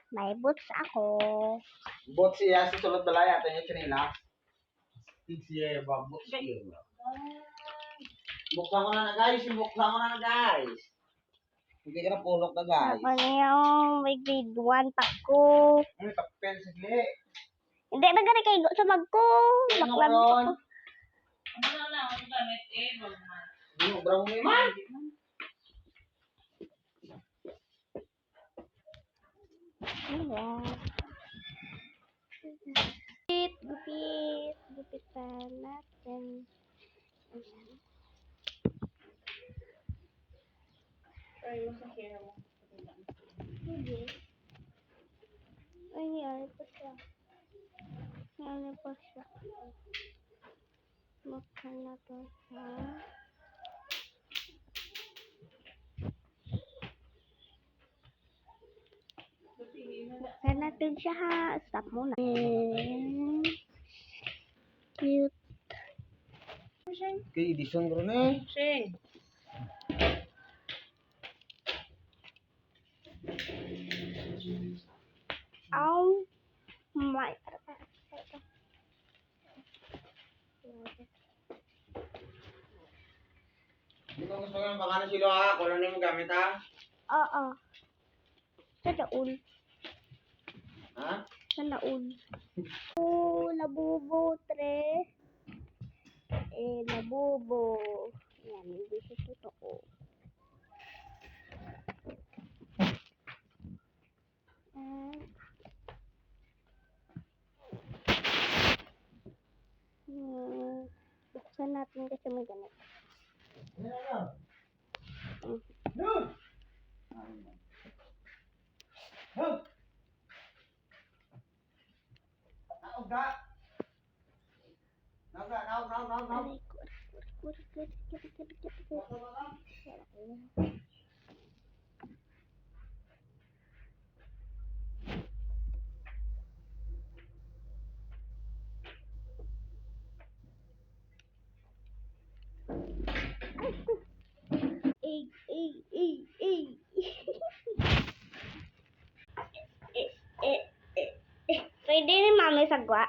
May boots ako. Bot siya, susunod na lang yata yung kanina. Siya, bot siya. Buksan ko na guys, buksan ko na guys. Hindi ka na pulok na guys. Ako na yung may grade 1 pa ko. Tapen, sige. Hindi na gana kayo sa mag ko. Baklan ko. Ano na, ang gamit eh, wag man. Bravo mo man. Ayan. Gupitan natin. Ayan. Try mo sa hair mo. Sige. Ay, ano pa siya? Ano pa siya? Buksan na to siya. Buksan natin siya ha. Stop muna. Cute. Kay edison ko na eh. Shing. Oh my. Hindi ko gusto yung baka na silo ha. Kung ano yung gamit ha. Oo. Sa daon. Ha? Sa daon. Oh, labubo, tre. Labubo. Yan, hindi siya totoo. Buksan natin kasi may ganit. Pwede ni mami sagwa.